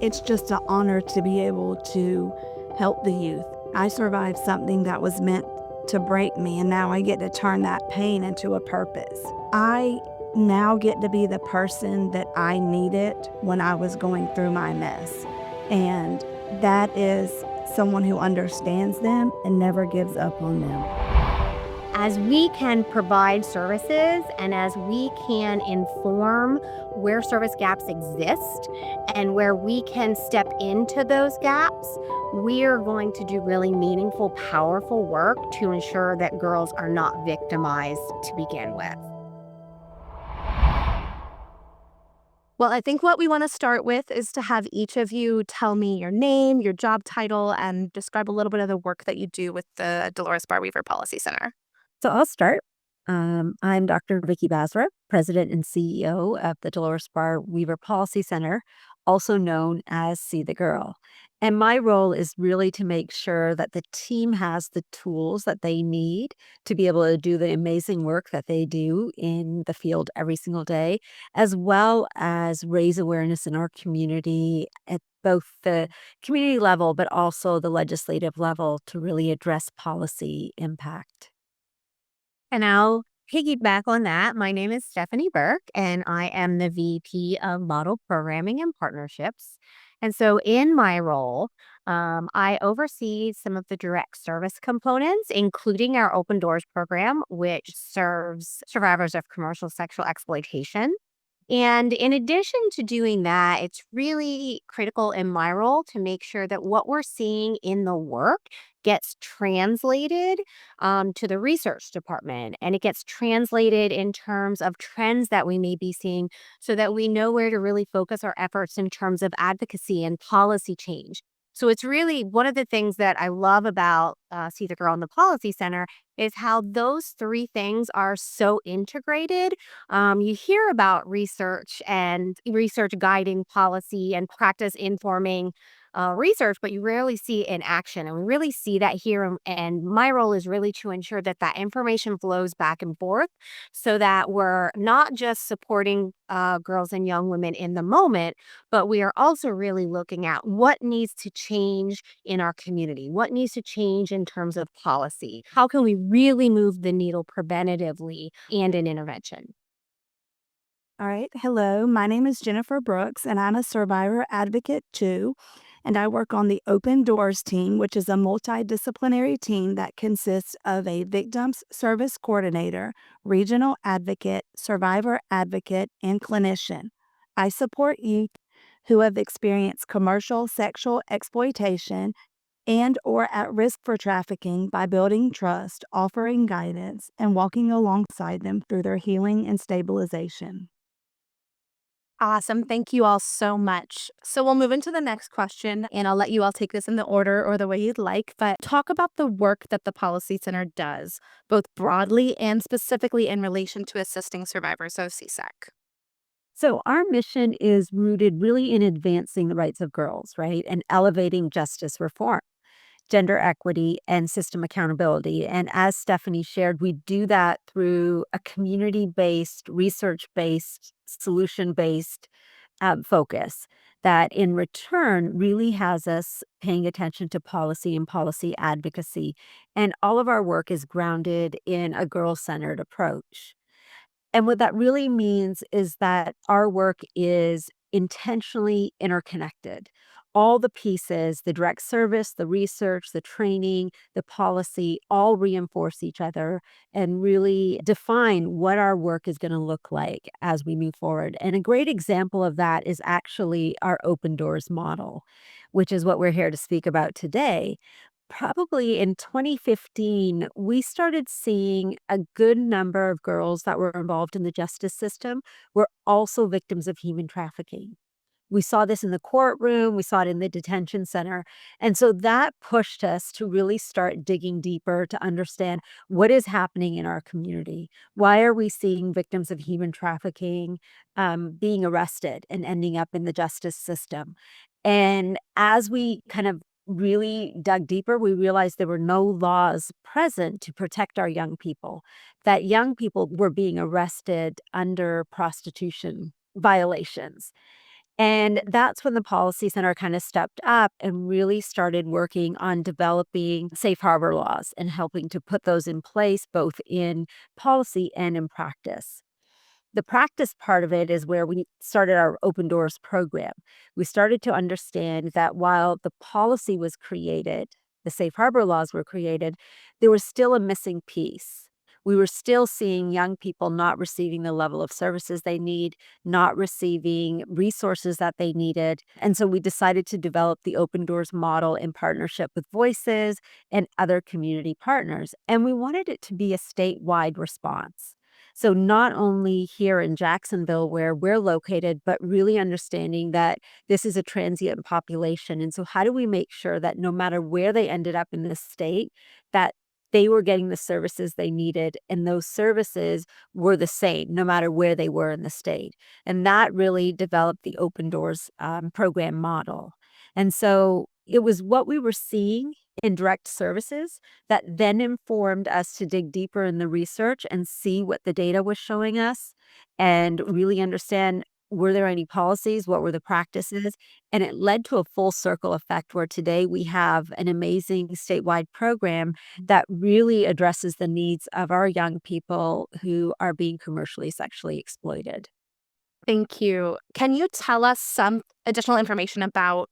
It's just an honor to be able to help the youth. I survived something that was meant to break me, and now I get to turn that pain into a purpose. I now get to be the person that I needed when I was going through my mess. And that is someone who understands them and never gives up on them. As we can provide services and as we can inform where service gaps exist and where we can step into those gaps, we are going to do really meaningful, powerful work to ensure that girls are not victimized to begin with. Well, I think what we want to start with is to have each of you tell me your name, your job title, and describe a little bit of the work that you do with the Delores Barr Weaver Policy Center. So I'll start. I'm Dr. Inderjit Basra, President and CEO of the Delores Barr Weaver Policy Center, also known as See the Girl. And my role is really to make sure that the team has the tools that they need to be able to do the amazing work that they do in the field every single day, as well as raise awareness in our community at both the community level, but also the legislative level to really address policy impact. And I'll piggyback on that. My name is Stephanie Burke, and I am the VP of Model Programming and Partnerships. And so, in my role, I oversee some of the direct service components, including our Open Doors program, which serves survivors of commercial sexual exploitation. And in addition to doing that, it's really critical in my role to make sure that what we're seeing in the work gets translated to the research department and it gets translated in terms of trends that we may be seeing so that we know where to really focus our efforts in terms of advocacy and policy change. So it's really one of the things that I love about See the Girl in the Policy Center is how those three things are so integrated. You hear about research and research guiding policy and practice informing research, but you rarely see it in action. And we really see that here. And my role is really to ensure that that information flows back and forth so that we're not just supporting girls and young women in the moment, but we are also really looking at what needs to change in our community, what needs to change in terms of policy. How can we really move the needle preventatively and in intervention? All right. Hello. My name is Jennifer Brooks, and I'm a survivor advocate too. And I work on the Open Doors team, which is a multidisciplinary team that consists of a victims service coordinator, regional advocate, survivor advocate, and clinician. I support youth who have experienced commercial sexual exploitation and or at risk for trafficking by building trust, offering guidance, and walking alongside them through their healing and stabilization. Awesome. Thank you all so much. So we'll move into the next question, and I'll let you all take this in the order or the way you'd like. But talk about the work that the Policy Center does, both broadly and specifically in relation to assisting survivors of CSEC. So our mission is rooted really in advancing the rights of girls, right? And elevating justice reform, gender equity, and system accountability. And as Stephanie shared, we do that through a community-based, research-based, solution-based focus that in return really has us paying attention to policy and policy advocacy. And all of our work is grounded in a girl-centered approach. And what that really means is that our work is intentionally interconnected. All the pieces, the direct service, the research, the training, the policy, all reinforce each other and really define what our work is going to look like as we move forward. And a great example of that is actually our Open Doors model, which is what we're here to speak about today. Probably in 2015, we started seeing a good number of girls that were involved in the justice system were also victims of human trafficking. We saw this in the courtroom, we saw it in the detention center. And so that pushed us to really start digging deeper to understand what is happening in our community. Why are we seeing victims of human trafficking being arrested and ending up in the justice system? And as we kind of really dug deeper, we realized there were no laws present to protect our young people, that young people were being arrested under prostitution violations. And that's when the Policy Center kind of stepped up and really started working on developing safe harbor laws and helping to put those in place both in policy and in practice. The practice part of it is where we started our Open Doors program. We started to understand that while the policy was created, the safe harbor laws were created, there was still a missing piece. We were still seeing young people not receiving the level of services they need, not receiving resources that they needed. And so we decided to develop the Open Doors model in partnership with Voices and other community partners. And we wanted it to be a statewide response. So, not only here in Jacksonville, where we're located, but really understanding that this is a transient population. And so, how do we make sure that no matter where they ended up in this state, that they were getting the services they needed and those services were the same no matter where they were in the state. And that really developed the Open Doors program model. And so it was what we were seeing in direct services that then informed us to dig deeper in the research and see what the data was showing us and really understand, were there any policies, what were the practices, and it led to a full circle effect where today we have an amazing statewide program that really addresses the needs of our young people who are being commercially sexually exploited. Thank you. Can you tell us some additional information about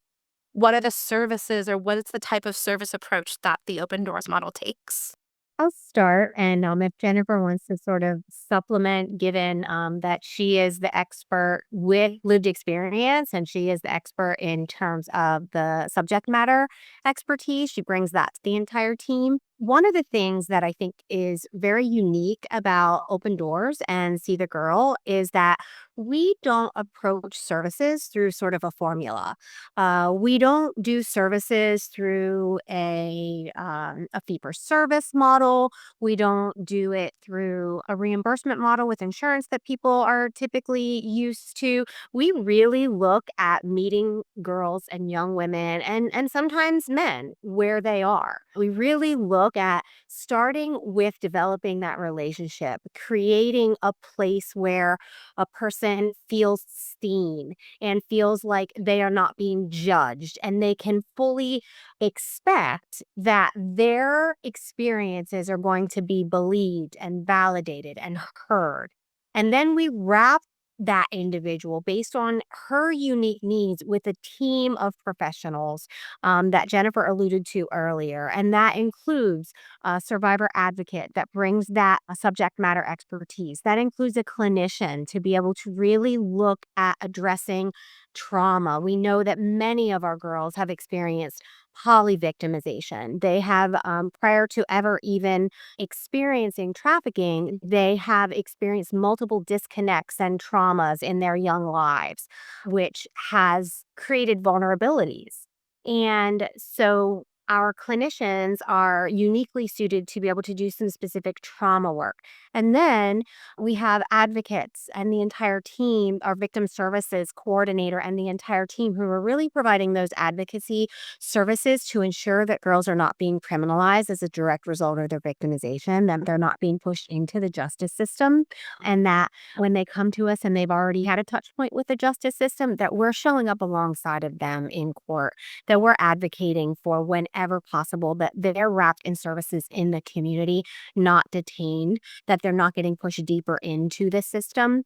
what are the services or what is the type of service approach that the Open Doors model takes? I'll start, and if Jennifer wants to sort of supplement, given that she is the expert with lived experience and she is the expert in terms of the subject matter expertise, she brings that to the entire team. One of the things that I think is very unique about Open Doors and See the Girl is that we don't approach services through sort of a formula. We don't do services through a fee for service model. We don't do it through a reimbursement model with insurance that people are typically used to. We really look at meeting girls and young women and sometimes men where they are. We really look at starting with developing that relationship, creating a place where a person feels seen and feels like they are not being judged and they can fully expect that their experiences are going to be believed and validated and heard. And then we wrap that individual based on her unique needs with a team of professionals that Jennifer alluded to earlier. And that includes a survivor advocate that brings that subject matter expertise. That includes a clinician to be able to really look at addressing trauma. We know that many of our girls have experienced polyvictimization. They have, prior to ever even experiencing trafficking, they have experienced multiple disconnects and traumas in their young lives, which has created vulnerabilities. And so our clinicians are uniquely suited to be able to do some specific trauma work. And then we have advocates and the entire team, our victim services coordinator and the entire team who are really providing those advocacy services to ensure that girls are not being criminalized as a direct result of their victimization, that they're not being pushed into the justice system, and that when they come to us and they've already had a touch point with the justice system, that we're showing up alongside of them in court, that we're advocating for whenever possible, that they're wrapped in services in the community, not detained, that they're not getting pushed deeper into the system.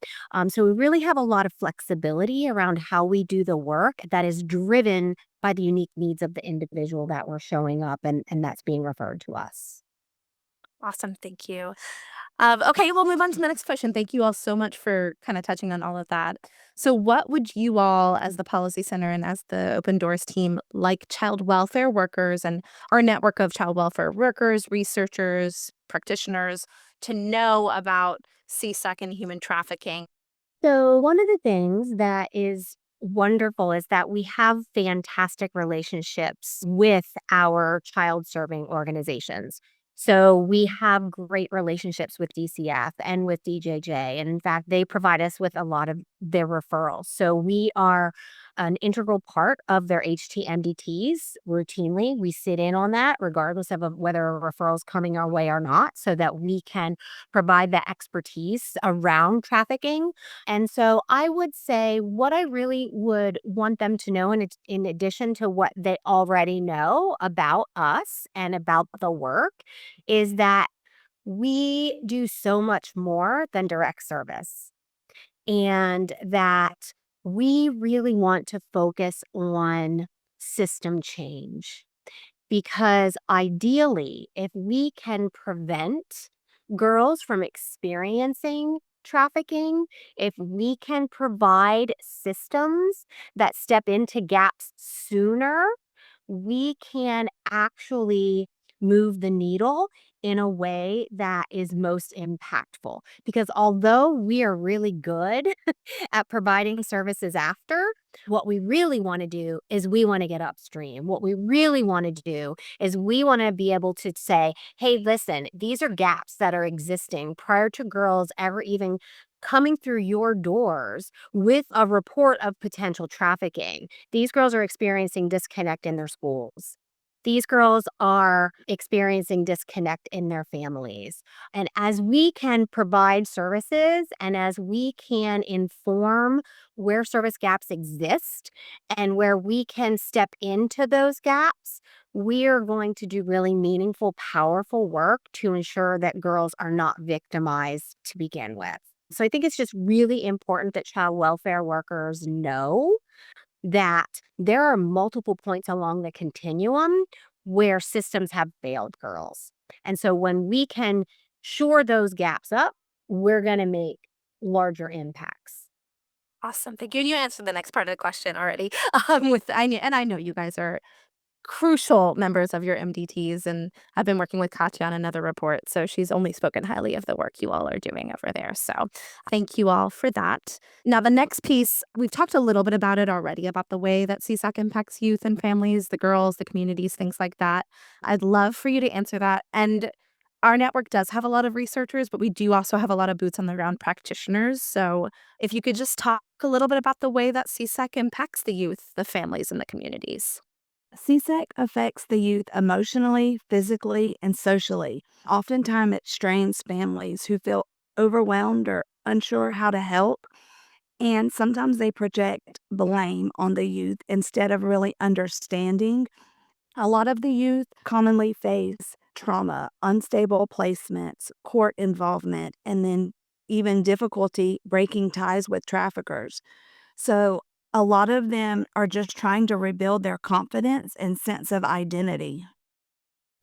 So we really have a lot of flexibility around how we do the work that is driven by the unique needs of the individual that we're showing up and that's being referred to us. Awesome. Thank you. Okay, we'll move on to the next question. Thank you all so much for kind of touching on all of that. So, what would you all, as the Policy Center and as the Open Doors team, like child welfare workers and our network of child welfare workers, researchers, practitioners, to know about CSEC and human trafficking? So, one of the things that is wonderful is that we have fantastic relationships with our child serving organizations. So, we have great relationships with DCF and with DJJ. And in fact, they provide us with a lot of their referrals. So, we are an integral part of their HTMDTs routinely. We sit in on that regardless of whether a referral is coming our way or not, so that we can provide the expertise around trafficking. And so I would say what I really would want them to know, in addition to what they already know about us and about the work, is that we do so much more than direct service, and that we really want to focus on system change. Because ideally, if we can prevent girls from experiencing trafficking, if we can provide systems that step into gaps sooner, we can actually move the needle in a way that is most impactful. Because although we are really good at providing services after, what we really want to do is we want to get upstream. What we really want to do is we want to be able to say, hey, listen, these are gaps that are existing prior to girls ever even coming through your doors with a report of potential trafficking. These girls are experiencing disconnect in their schools. These girls are experiencing disconnect in their families. And as we can provide services and as we can inform where service gaps exist and where we can step into those gaps, we are going to do really meaningful, powerful work to ensure that girls are not victimized to begin with. So I think it's just really important that child welfare workers know that there are multiple points along the continuum where systems have failed girls. And so when we can shore those gaps up, we're going to make larger impacts. Awesome. Thank you. And you answered the next part of the question already. I know you guys are crucial members of your MDTs, and I've been working with Katya on another report, so she's only spoken highly of the work you all are doing over there. So thank you all for that. Now, the next piece, we've talked a little bit about it already, about the way that CSAC impacts youth and families, the girls, the communities, things like that. I'd love for you to answer that. And our network does have a lot of researchers, but we do also have a lot of boots on the ground practitioners. So if you could just talk a little bit about the way that CSAC impacts the youth, the families, and the communities. CSEC affects the youth emotionally, physically, and socially. Oftentimes, it strains families who feel overwhelmed or unsure how to help. And sometimes they project blame on the youth instead of really understanding. A lot of the youth commonly face trauma, unstable placements, court involvement, and then even difficulty breaking ties with traffickers. So a lot of them are just trying to rebuild their confidence and sense of identity.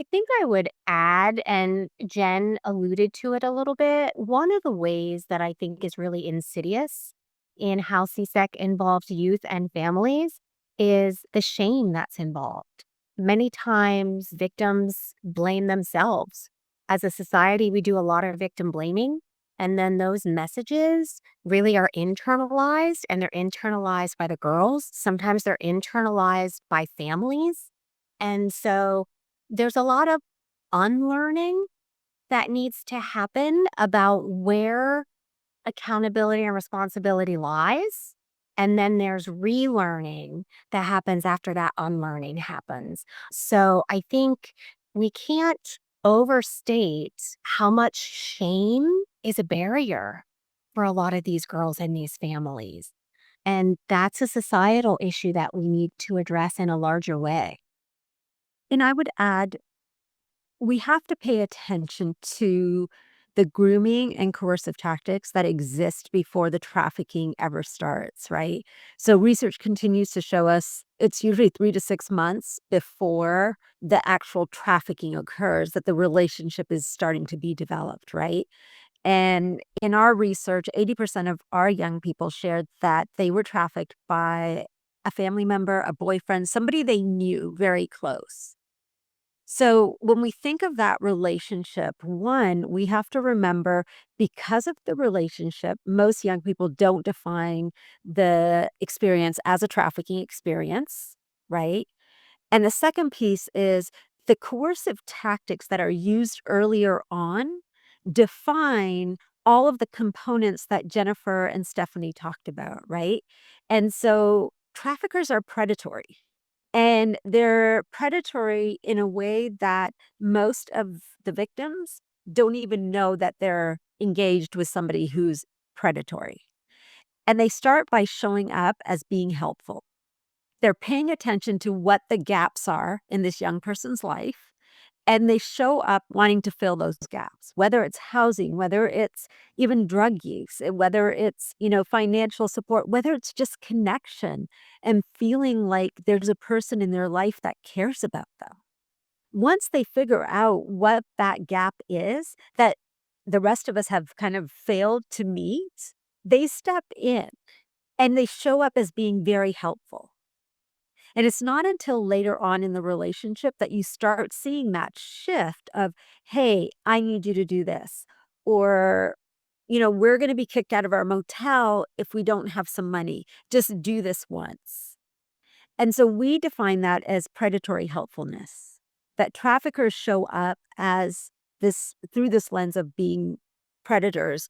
I think I would add, and Jen alluded to it a little bit, one of the ways that I think is really insidious in how CSEC involves youth and families is the shame that's involved. Many times, victims blame themselves. As a society, we do a lot of victim blaming, and then those messages really are internalized, and they're internalized by the girls. Sometimes they're internalized by families. And so there's a lot of unlearning that needs to happen about where accountability and responsibility lies. And then there's relearning that happens after that unlearning happens. So I think we can't overstate how much shame is a barrier for a lot of these girls and these families. And that's a societal issue that we need to address in a larger way. And I would add, we have to pay attention to the grooming and coercive tactics that exist before the trafficking ever starts, right? So research continues to show us it's usually 3 to 6 months before the actual trafficking occurs that the relationship is starting to be developed, right? And in our research, 80% of our young people shared that they were trafficked by a family member, a boyfriend, somebody they knew very close. So when we think of that relationship, one, we have to remember because of the relationship, most young people don't define the experience as a trafficking experience, right? And the second piece is the coercive tactics that are used earlier on define all of the components that Jennifer and Stephanie talked about, right? And so traffickers are predatory. And they're predatory in a way that most of the victims don't even know that they're engaged with somebody who's predatory. And they start by showing up as being helpful. They're paying attention to what the gaps are in this young person's life. And they show up wanting to fill those gaps, whether it's housing, whether it's even drug use, whether it's, financial support, whether it's just connection and feeling like there's a person in their life that cares about them. Once they figure out what that gap is that the rest of us have kind of failed to meet, they step in and they show up as being very helpful. And it's not until later on in the relationship that you start seeing that shift of, hey, I need you to do this. Or, we're going to be kicked out of our motel if we don't have some money. Just do this once. And so we define that as predatory helpfulness, that traffickers show up as this through this lens of being predators,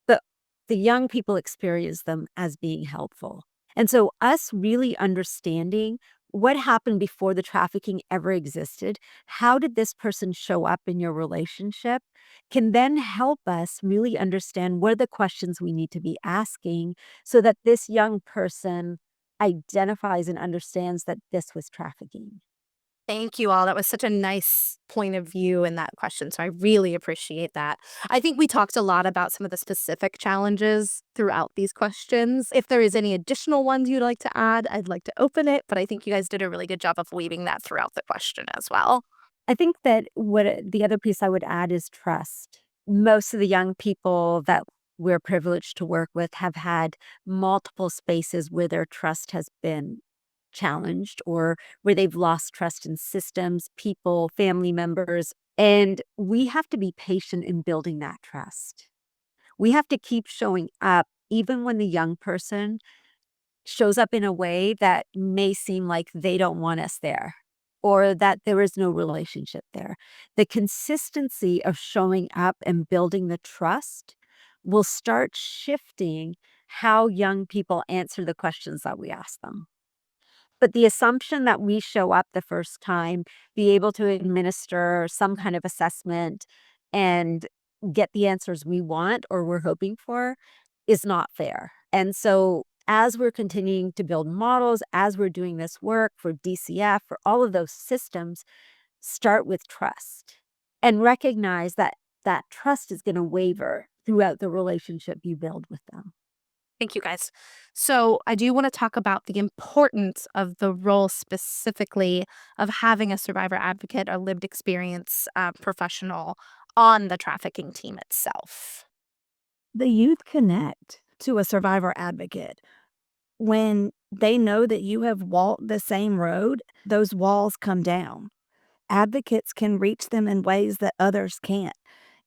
but the young people experience them as being helpful. And so us really understanding what happened before the trafficking ever existed, how did this person show up in your relationship, can then help us really understand what are the questions we need to be asking so that this young person identifies and understands that this was trafficking. Thank you all. That was such a nice point of view in that question. So I really appreciate that. I think we talked a lot about some of the specific challenges throughout these questions. If there is any additional ones you'd like to add, I'd like to open it. But I think you guys did a really good job of weaving that throughout the question as well. I think that the other piece I would add is trust. Most of the young people that we're privileged to work with have had multiple spaces where their trust has been challenged or where they've lost trust in systems, people, family members. And we have to be patient in building that trust. We have to keep showing up even when the young person shows up in a way that may seem like they don't want us there or that there is no relationship there. The consistency of showing up and building the trust will start shifting how young people answer the questions that we ask them. But the assumption that we show up the first time, be able to administer some kind of assessment and get the answers we want or we're hoping for is not fair. And so as we're continuing to build models, as we're doing this work for DCF, for all of those systems, start with trust and recognize that that trust is going to waver throughout the relationship you build with them. Thank you, guys. So I do want to talk about the importance of the role specifically of having a survivor advocate or lived experience professional on the trafficking team itself. The youth connect to a survivor advocate. When they know that you have walked the same road, those walls come down. Advocates can reach them in ways that others can't.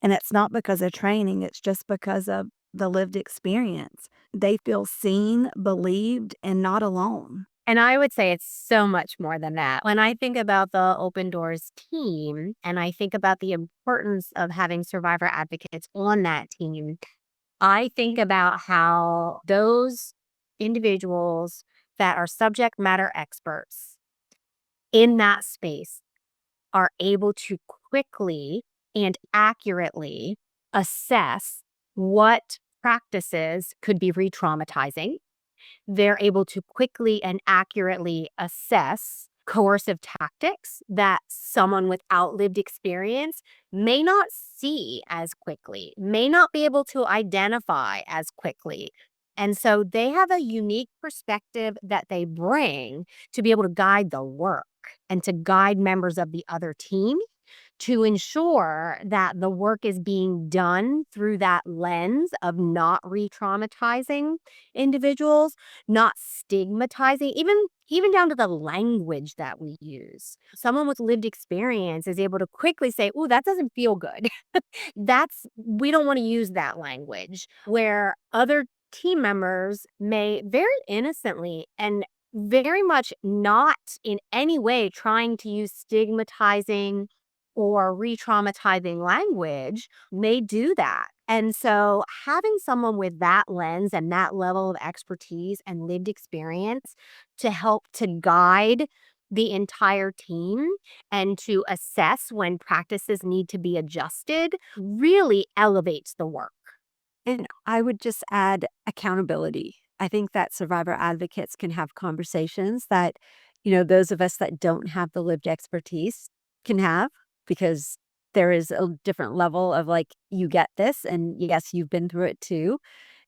And it's not because of training, it's just because of the lived experience. They feel seen, believed, and not alone. And I would say it's so much more than that. When I think about the Open Doors team and I think about the importance of having survivor advocates on that team, I think about how those individuals that are subject matter experts in that space are able to quickly and accurately assess what practices could be re-traumatizing. They're able to quickly and accurately assess coercive tactics that someone without lived experience may not see as quickly, may not be able to identify as quickly. And so they have a unique perspective that they bring to be able to guide the work and to guide members of the other team to ensure that the work is being done through that lens of not re-traumatizing individuals, not stigmatizing, even down to the language that we use. Someone with lived experience is able to quickly say, "Oh, that doesn't feel good." We don't want to use that language, where other team members may very innocently and very much not in any way trying to use stigmatizing or re-traumatizing language may do that. And so having someone with that lens and that level of expertise and lived experience to help to guide the entire team and to assess when practices need to be adjusted really elevates the work. And I would just add accountability. I think that survivor advocates can have conversations that, those of us that don't have the lived expertise can have because there is a different level of like, you get this. And yes, you've been through it too.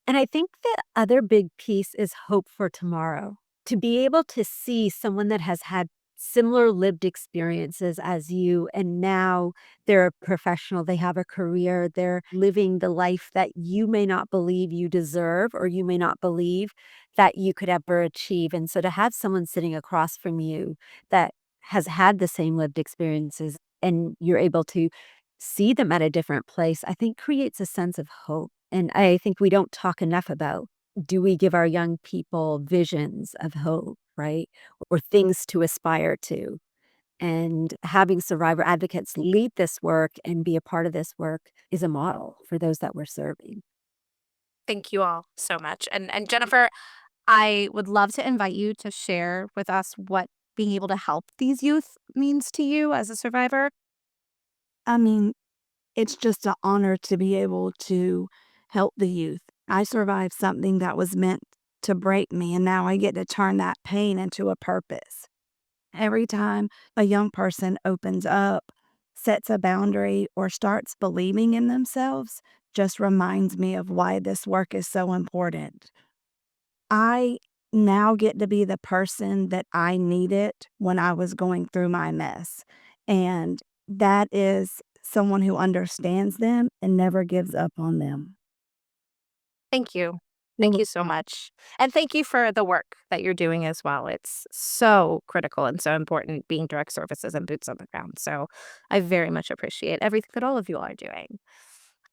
And I think the other big piece is hope for tomorrow. To be able to see someone that has had similar lived experiences as you, and now they're a professional, they have a career, they're living the life that you may not believe you deserve, or you may not believe that you could ever achieve. And so to have someone sitting across from you that has had the same lived experiences and you're able to see them at a different place, I think creates a sense of hope. And I think we don't talk enough about, do we give our young people visions of hope, right? Or things to aspire to? And having survivor advocates lead this work and be a part of this work is a model for those that we're serving. Thank you all so much. And Jennifer, I would love to invite you to share with us what being able to help these youth means to you as a survivor. I mean, it's just an honor to be able to help the youth. I survived something that was meant to break me, and now I get to turn that pain into a purpose. Every time a young person opens up, sets a boundary, or starts believing in themselves, just reminds me of why this work is so important. I now get to be the person that I needed when I was going through my mess. And that is someone who understands them and never gives up on them. Thank you. Thank you so much. And thank you for the work that you're doing as well. It's so critical and so important being direct services and boots on the ground. So I very much appreciate everything that all of you are doing.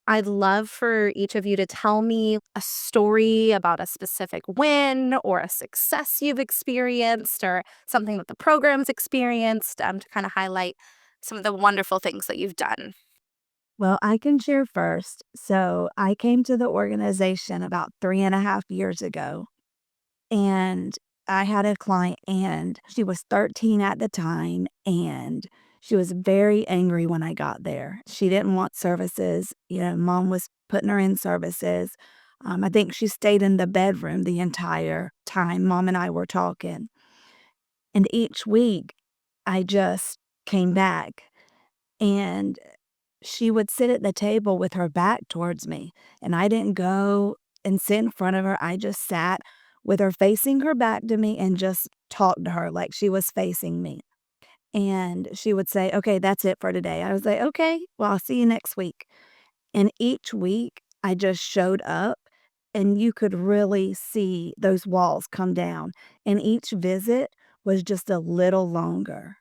I'd love for each of you to tell me a story about a specific win or a success you've experienced or something that the program's experienced to kind of highlight some of the wonderful things that you've done. Well, I can share first. So I came to the organization about 3.5 years ago, and I had a client, and she was 13 at the time, and she was very angry when I got there. She didn't want services. Mom was putting her in services. I think she stayed in the bedroom the entire time mom and I were talking. And each week, I just came back, and she would sit at the table with her back towards me, and I didn't go and sit in front of her. I just sat with her facing her back to me and just talked to her like she was facing me. And she would say, "Okay, that's it for today." I was like, "Okay, well, I'll see you next week." And each week, I just showed up, and you could really see those walls come down. And each visit was just a little longer,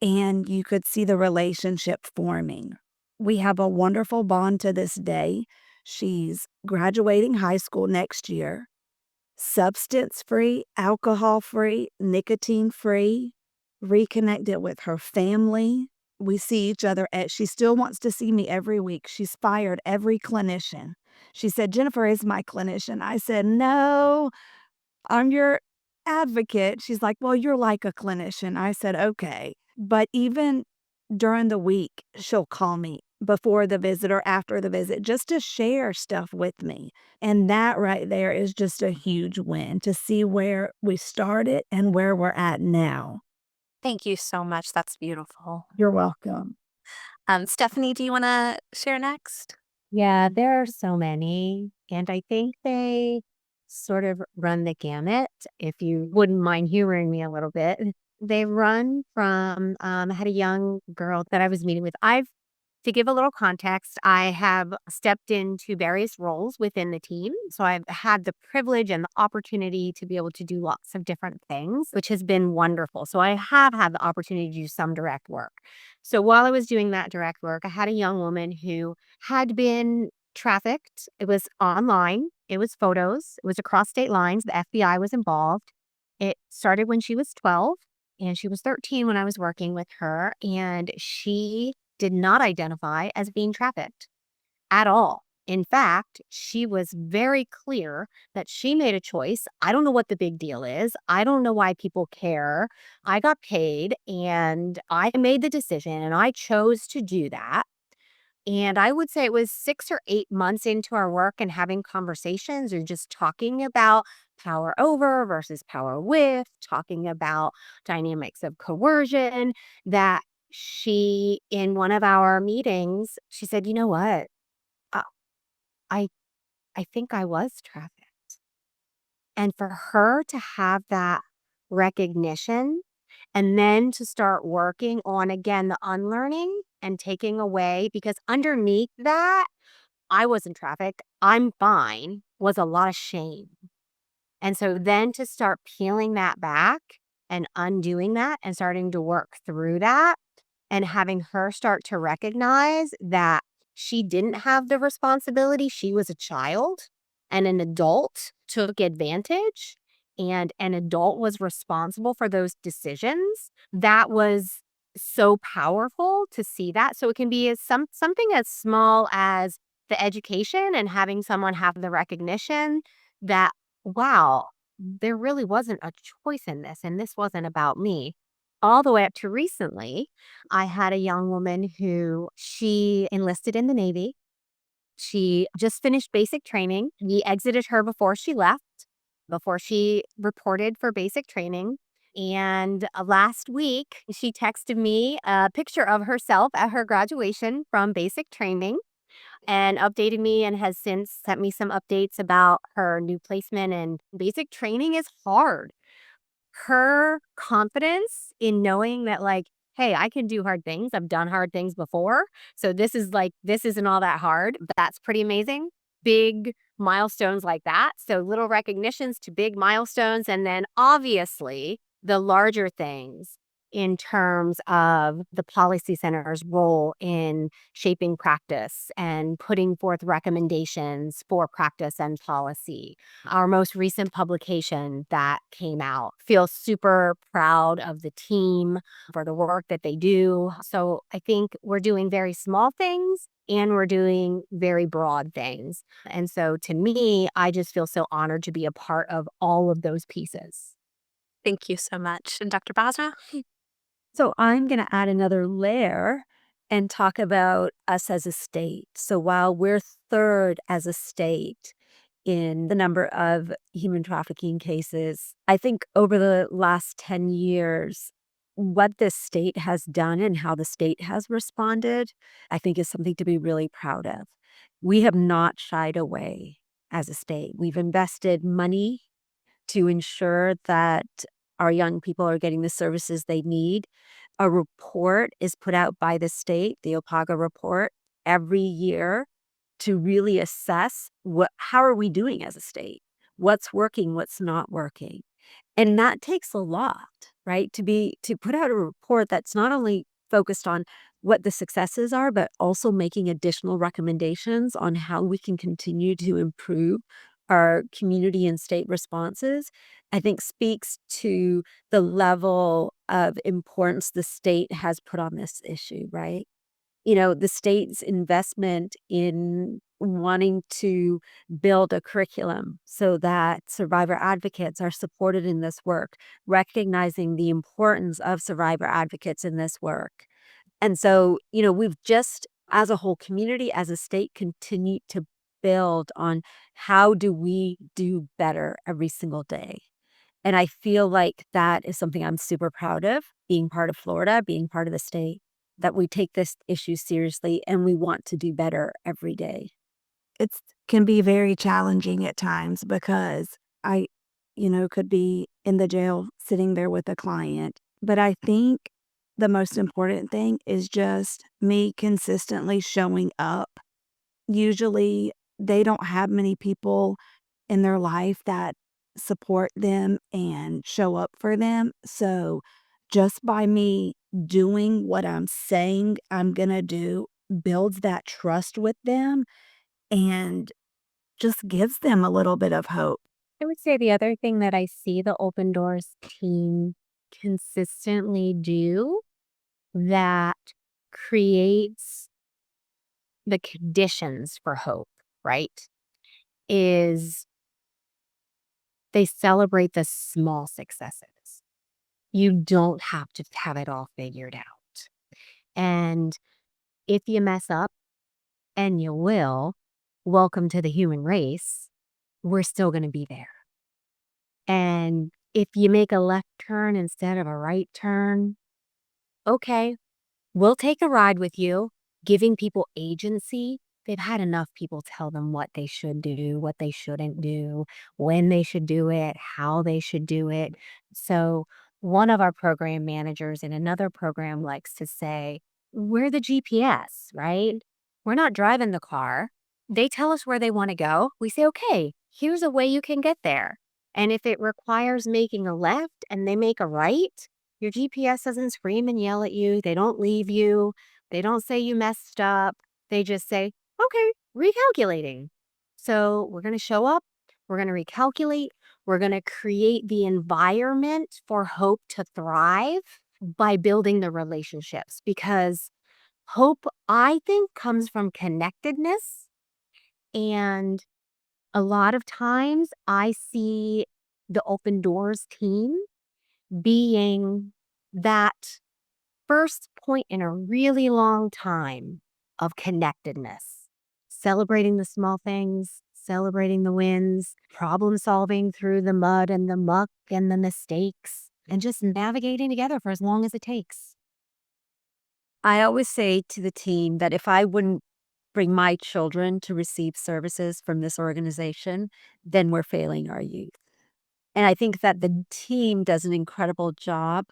and you could see the relationship forming. We have a wonderful bond to this day. She's graduating high school next year, substance free, alcohol free, nicotine free, reconnected with her family. We see each other she still wants to see me every week. She's fired every clinician. She said, "Jennifer is my clinician." I said, "No, I'm your advocate." She's like, "Well, you're like a clinician." I said, "Okay." But even during the week, she'll call me before the visit or after the visit just to share stuff with me. And that right there is just a huge win to see where we started and where we're at now. Thank you so much. That's beautiful. You're welcome. Stephanie, do you want to share next? Yeah, there are so many. And I think they sort of run the gamut, if you wouldn't mind humoring me a little bit. They run from, I had a young girl that I was meeting with. To give a little context, I have stepped into various roles within the team. So I've had the privilege and the opportunity to be able to do lots of different things, which has been wonderful. So I have had the opportunity to do some direct work. So while I was doing that direct work, I had a young woman who had been trafficked. It was online, it was photos, it was across state lines. The FBI was involved. It started when she was 12, and she was 13 when I was working with her. And she did not identify as being trafficked at all. In fact, she was very clear that she made a choice. I don't know what the big deal is. I don't know why people care. I got paid and I made the decision and I chose to do that. And I would say it was 6 or 8 months into our work and having conversations or just talking about power over versus power with, talking about dynamics of coercion, that she, in one of our meetings, she said, you know what? Uh, I, I think I was trafficked. And for her to have that recognition and then to start working on, again, the unlearning and taking away, because underneath that, I wasn't trafficked, I'm fine, was a lot of shame. And so then to start peeling that back and undoing that and starting to work through that and having her start to recognize that she didn't have the responsibility. She was a child and an adult took advantage and an adult was responsible for those decisions. That was so powerful to see that. So it can be something as small as the education and having someone have the recognition that, wow, there really wasn't a choice in this and this wasn't about me. All the way up to recently, I had a young woman who she enlisted in the Navy. She just finished basic training. We exited her before she left, before she reported for basic training. And last week, she texted me a picture of herself at her graduation from basic training and updated me and has since sent me some updates about her new placement. And basic training is hard. Her confidence in knowing that, like, hey, I can do hard things. I've done hard things before. So this isn't all that hard. That's pretty amazing. Big milestones like that. So little recognitions to big milestones. And then obviously the larger things in terms of the policy center's role in shaping practice and putting forth recommendations for practice and policy. Our most recent publication that came out, feel super proud of the team for the work that they do. So I think we're doing very small things and we're doing very broad things. And so to me, I just feel so honored to be a part of all of those pieces. Thank you so much. And Dr. Basra? So I'm going to add another layer and talk about us as a state. So while we're third as a state in the number of human trafficking cases, I think over the last 10 years, what this state has done and how the state has responded, I think is something to be really proud of. We have not shied away as a state. We've invested money to ensure that our young people are getting the services they need. A report is put out by the state, the OPAGA report, every year to really assess how are we doing as a state? What's working, what's not working? And that takes a lot, right? To put out a report that's not only focused on what the successes are, but also making additional recommendations on how we can continue to improve our community and state responses, I think speaks to the level of importance the state has put on this issue, right? The state's investment in wanting to build a curriculum so that survivor advocates are supported in this work, recognizing the importance of survivor advocates in this work. And so, we've just, as a whole community, as a state, continued to build on how do we do better every single day. And I feel like that is something I'm super proud of, being part of Florida, being part of the state, that we take this issue seriously and we want to do better every day. It's can be very challenging at times because I, could be in the jail sitting there with a client. But I think the most important thing is just me consistently showing up. Usually, they don't have many people in their life that support them and show up for them. So, just by me doing what I'm saying I'm gonna do builds that trust with them and just gives them a little bit of hope. I would say the other thing that I see the Open Doors team consistently do that creates the conditions for hope right, is they celebrate the small successes. You don't have to have it all figured out. And if you mess up, and you will, welcome to the human race, we're still going to be there. And if you make a left turn instead of a right turn, okay, we'll take a ride with you, giving people agency. They've had enough people tell them what they should do, what they shouldn't do, when they should do it, how they should do it. So, one of our program managers in another program likes to say, we're the GPS, right? We're not driving the car. They tell us where they want to go. We say, okay, here's a way you can get there. And if it requires making a left and they make a right, your GPS doesn't scream and yell at you. They don't leave you. They don't say you messed up. They just say, okay, recalculating. So we're going to show up. We're going to recalculate. We're going to create the environment for hope to thrive by building the relationships, because hope, I think, comes from connectedness. And a lot of times I see the Open Doors team being that first point in a really long time of connectedness, celebrating the small things, celebrating the wins, problem solving through the mud and the muck and the mistakes, and just navigating together for as long as it takes. I always say to the team that if I wouldn't bring my children to receive services from this organization, then we're failing our youth. And I think that the team does an incredible job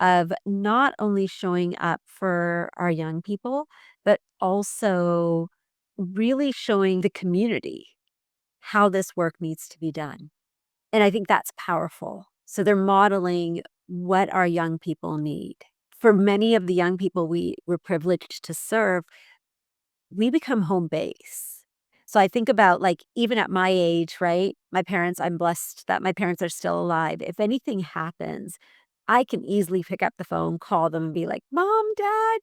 of not only showing up for our young people, but also really showing the community how this work needs to be done. And I think that's powerful. So they're modeling what our young people need. For many of the young people we're privileged to serve, we become home base. So I think about, like, even at my age, right? I'm blessed that my parents are still alive. If anything happens, I can easily pick up the phone, call them and be like, Mom, Dad,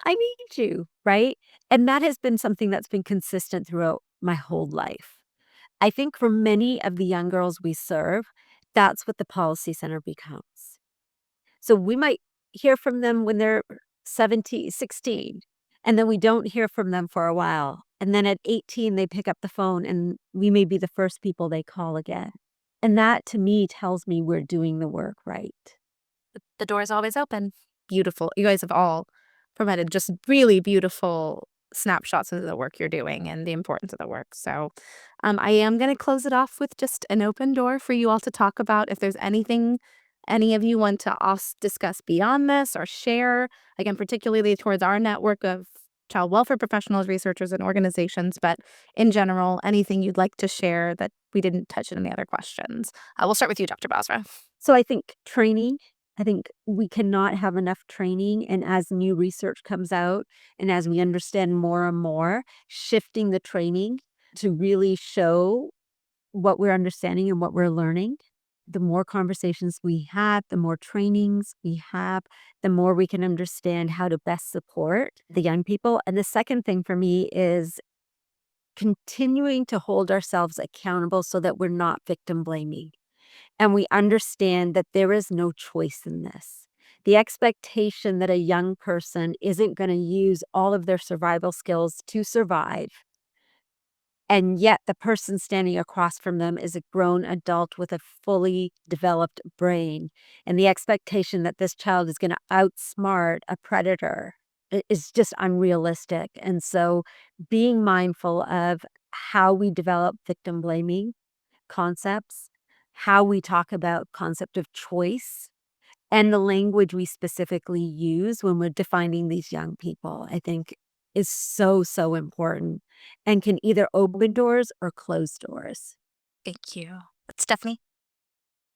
I need you, right? And that has been something that's been consistent throughout my whole life. I think for many of the young girls we serve, that's what the policy center becomes. So we might hear from them when they're 17, 16, and then we don't hear from them for a while. And then at 18, they pick up the phone and we may be the first people they call again. And that to me tells me we're doing the work right. The door is always open. Beautiful. You guys have all provided just really beautiful snapshots of the work you're doing and the importance of the work. So I am going to close it off with just an open door for you all to talk about. If there's anything any of you want to discuss beyond this or share, again, particularly towards our network of child welfare professionals, researchers, and organizations, but in general, anything you'd like to share that we didn't touch in any other questions. We'll start with you, Dr. Basra. So I think training, I think we cannot have enough training. And as new research comes out and as we understand more and more, shifting the training to really show what we're understanding and what we're learning. The more conversations we have, the more trainings we have, the more we can understand how to best support the young people. And the second thing for me is continuing to hold ourselves accountable so that we're not victim blaming. And we understand that there is no choice in this. The expectation that a young person isn't going to use all of their survival skills to survive, and yet the person standing across from them is a grown adult with a fully developed brain. And the expectation that this child is going to outsmart a predator is just unrealistic. And so being mindful of how we develop victim blaming concepts, how we talk about concept of choice, and the language we specifically use when we're defining these young people, I think is so, so important and can either open doors or close doors. Thank you. Stephanie?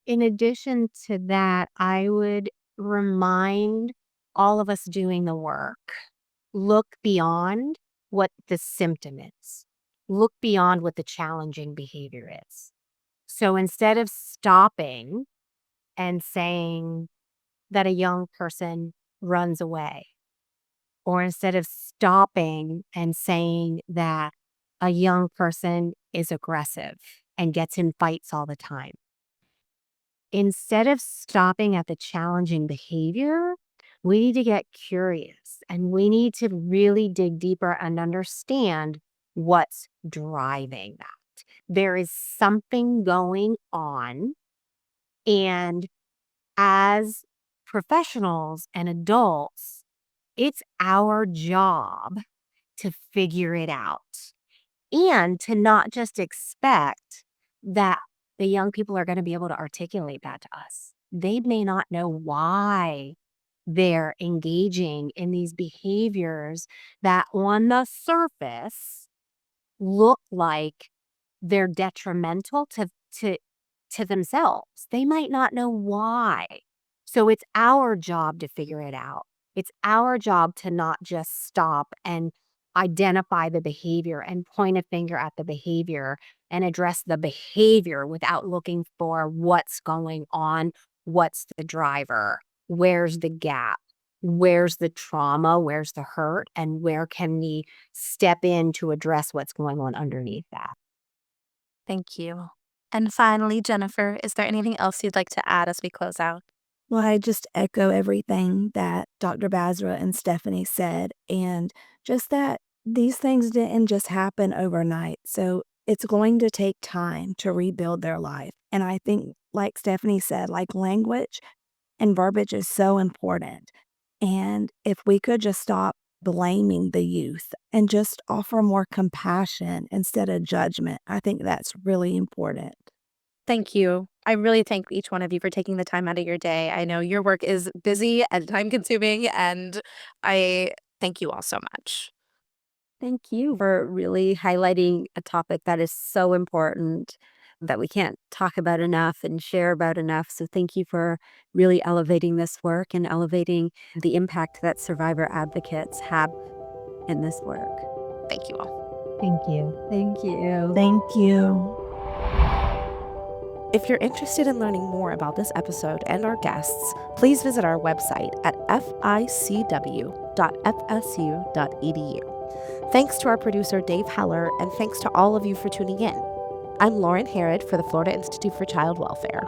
In addition to that, I would remind all of us doing the work, look beyond what the symptom is, look beyond what the challenging behavior is. So instead of stopping and saying that a young person runs away, or instead of stopping and saying that a young person is aggressive and gets in fights all the time. Instead of stopping at the challenging behavior, we need to get curious and we need to really dig deeper and understand what's driving that. There is something going on. And as professionals and adults, it's our job to figure it out and to not just expect that the young people are going to be able to articulate that to us. They may not know why they're engaging in these behaviors that on the surface look like they're detrimental to themselves. They might not know why. So it's our job to figure it out. It's our job to not just stop and identify the behavior and point a finger at the behavior and address the behavior without looking for what's going on, what's the driver, where's the gap, where's the trauma, where's the hurt, and where can we step in to address what's going on underneath that. Thank you. And finally, Jennifer, is there anything else you'd like to add as we close out? Well, I just echo everything that Dr. Basra and Stephanie said, and just that these things didn't just happen overnight. So it's going to take time to rebuild their life. And I think, like Stephanie said, like language and verbiage is so important. And if we could just stop blaming the youth and just offer more compassion instead of judgment, I think that's really important. Thank you. I really thank each one of you for taking the time out of your day. I know your work is busy and time consuming, and I thank you all so much. Thank you for really highlighting a topic that is so important that we can't talk about enough and share about enough. So thank you for really elevating this work and elevating the impact that survivor advocates have in this work. Thank you all. Thank you. Thank you. Thank you. If you're interested in learning more about this episode and our guests, please visit our website at ficw.fsu.edu. Thanks to our producer, Dave Heller, and thanks to all of you for tuning in. I'm Lauren Harrod for the Florida Institute for Child Welfare.